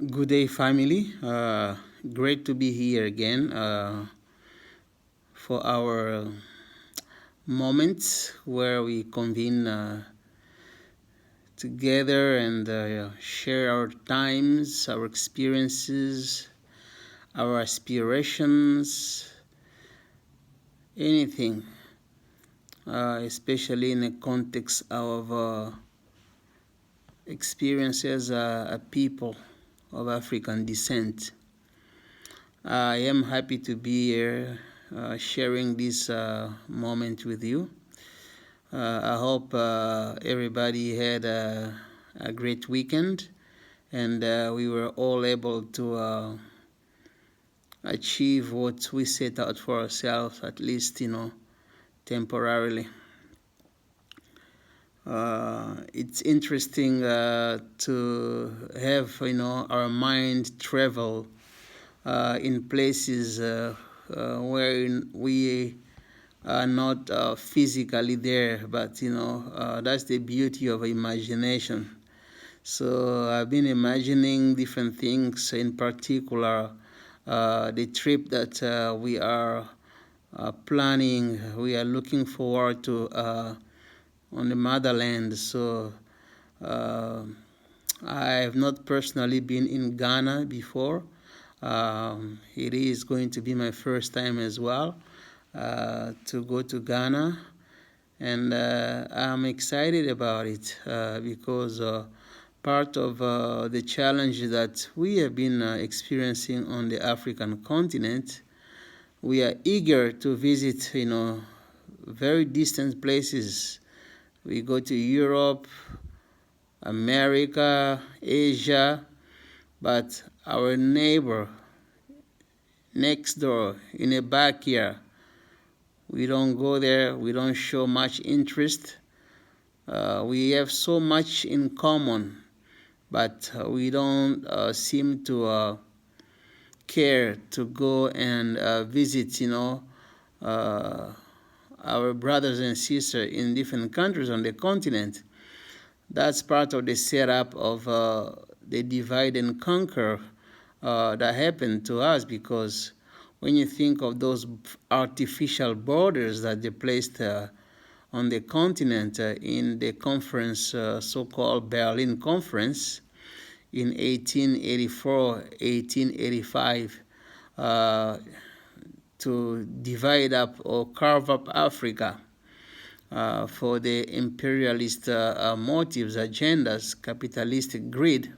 Good day, family. Great to be here again for our moments where we convene together and share our times, our experiences, our aspirations, anything, especially in the context of experience as a people of African descent. I am happy to be here sharing this moment with you. I hope everybody had a great weekend and we were all able to achieve what we set out for ourselves, at least, temporarily. It's interesting to have, our mind travel in places where we are not physically there, but that's the beauty of imagination. So I've been imagining different things, in particular the trip that we are planning, we are looking forward to on the motherland. So I have not personally been in Ghana before. It is going to be my first time as well to go to Ghana, and I'm excited about it because part of the challenge that we have been experiencing on the African continent, we are eager to visit, very distant places. We go to Europe, America, Asia, but our neighbor next door in a backyard, we don't go there, we don't show much interest. We have so much in common, but we don't seem to care to go and visit, our brothers and sisters in different countries on the continent. That's part of the setup of the divide and conquer that happened to us, because when you think of those artificial borders that they placed on the continent in the conference, so-called Berlin Conference in 1884, 1885, to divide up or carve up Africa for the imperialist motives, agendas, capitalistic greed.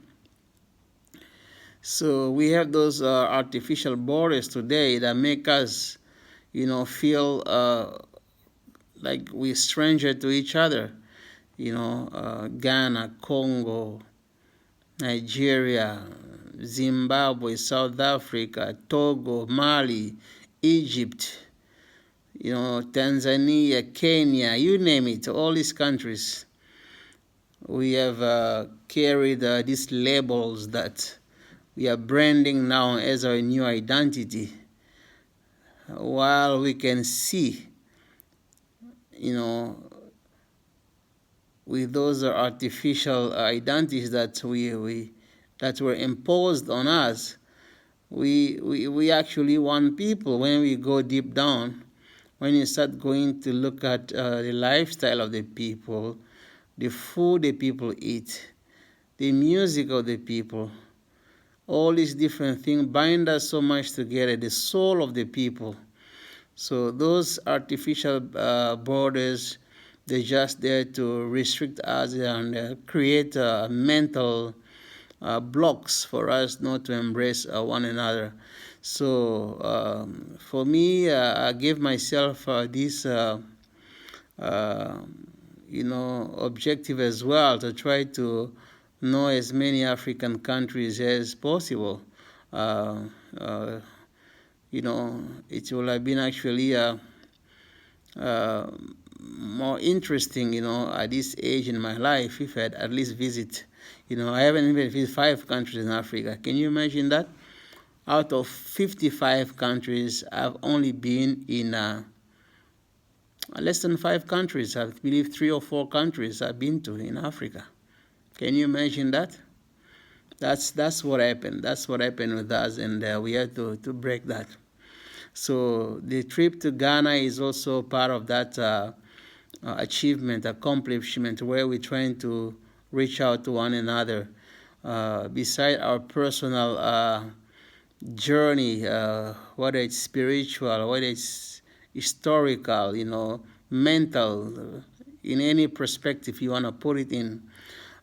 So we have those artificial borders today that make us, feel like we're stranger to each other. Ghana, Congo, Nigeria, Zimbabwe, South Africa, Togo, Mali, Egypt, Tanzania, Kenya, you name it, all these countries. We have carried these labels that we are branding now as our new identity, while we can see, with those artificial identities that that were imposed on us, we actually one people. When we go deep down, when you start going to look at the lifestyle of the people, the food the people eat, the music of the people, all these different things bind us so much together, the soul of the people. So those artificial borders, they're just there to restrict us and create mental blocks for us not to embrace one another. So for me, I give myself this, objective as well, to try to know as many African countries as possible. It will have been actually more interesting, at this age in my life, if I had at least visit. I haven't even visited 5 countries in Africa. Can you imagine that? Out of 55 countries, I've only been in less than 5 countries. I believe 3 or 4 countries I've been to in Africa. Can you imagine that? That's what happened. That's what happened with us, and we had to break that. So the trip to Ghana is also part of that achievement, accomplishment, where we're trying to reach out to one another. Beside our personal journey, whether it's spiritual, whether it's historical, mental, in any perspective you want to put it in.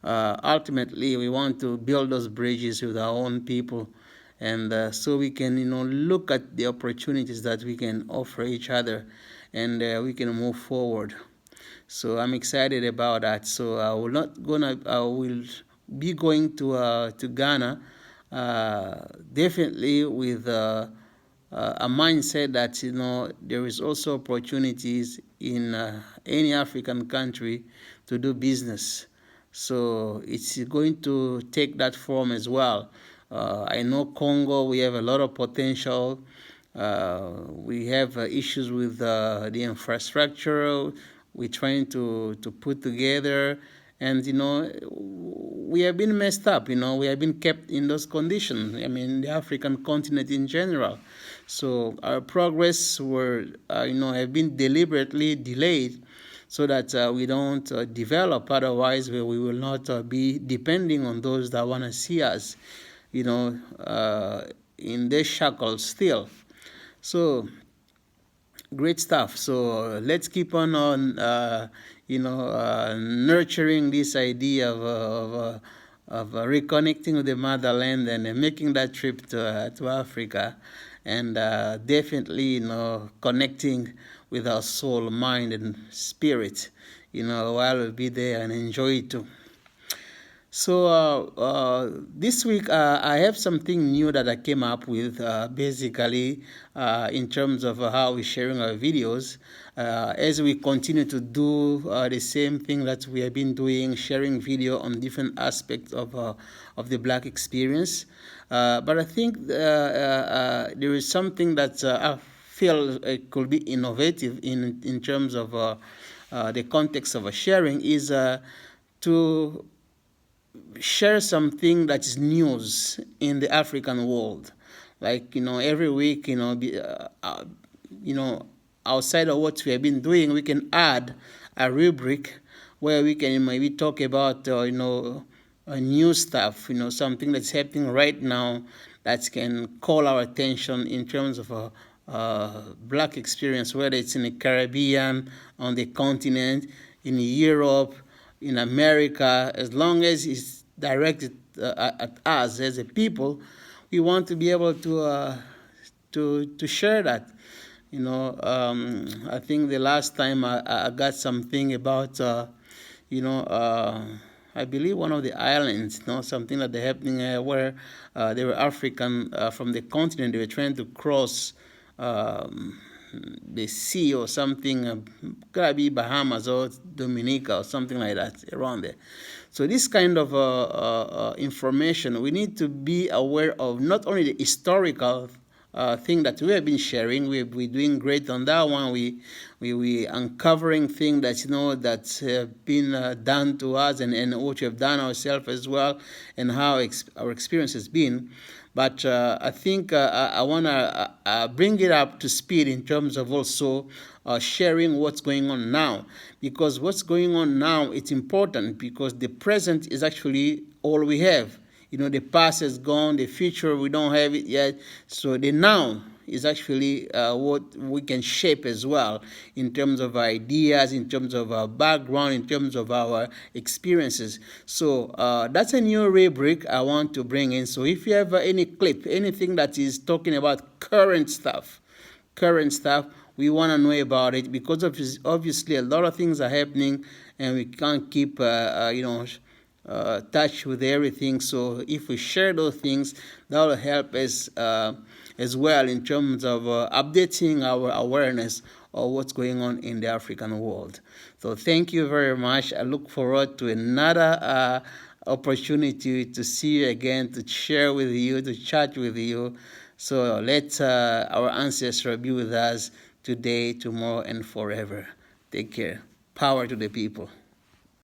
Ultimately, we want to build those bridges with our own people, and so we can, look at the opportunities that we can offer each other, and we can move forward. So I'm excited about that. So I will be going to Ghana, definitely with a mindset that there is also opportunities in any African country to do business. So it's going to take that form as well. I know Congo, we have a lot of potential. We have issues with the infrastructure we're trying to put together. And, we have been messed up, we have been kept in those conditions. I mean, the African continent in general. So our progress have been deliberately delayed so that we don't develop. Otherwise, we will not be depending on those that want to see us, in their shackles still. So great stuff. So let's keep on nurturing this idea of reconnecting with the motherland and making that trip to Africa, and definitely connecting with our soul, mind, and spirit. While we'll be there and enjoy it too. So this week I have something new that I came up with, basically in terms of how we're sharing our videos. As we continue to do the same thing that we have been doing, sharing video on different aspects of the Black experience. But I think there is something that I feel could be innovative in terms of the context of sharing, is to share something that is news in the African world. Like, every week, outside of what we have been doing, we can add a rubric where we can maybe talk about, new stuff, something that's happening right now that can call our attention in terms of a Black experience, whether it's in the Caribbean, on the continent, in Europe, in America. As long as it's directed at us as a people, we want to be able to share that. I think the last time I got something about, I believe one of the islands, something that they're happening where they were African from the continent. They were trying to cross the sea or something, gotta be Bahamas or Dominica or something like that, around there. So this kind of information, we need to be aware of not only the historical thing that we have been sharing. We're doing great on that one. We uncovering things that that's been done to us, and what we have done ourselves as well, and how our experience has been. But I think I want to bring it up to speed in terms of also sharing what's going on now. Because what's going on now, it's important, because the present is actually all we have. The past is gone, the future, we don't have it yet. So the now is actually what we can shape as well, in terms of ideas, in terms of our background, in terms of our experiences. So that's a new rubric I want to bring in. So if you have any clip, anything that is talking about current stuff, we want to know about it, because obviously a lot of things are happening, and we can't keep touch with everything. So if we share those things, that will help us as well in terms of updating our awareness of what's going on in the African world. So thank you very much. I look forward to another opportunity to see you again, to share with you, to chat with you. So let our ancestors be with us today, tomorrow, and forever. Take care. Power to the people.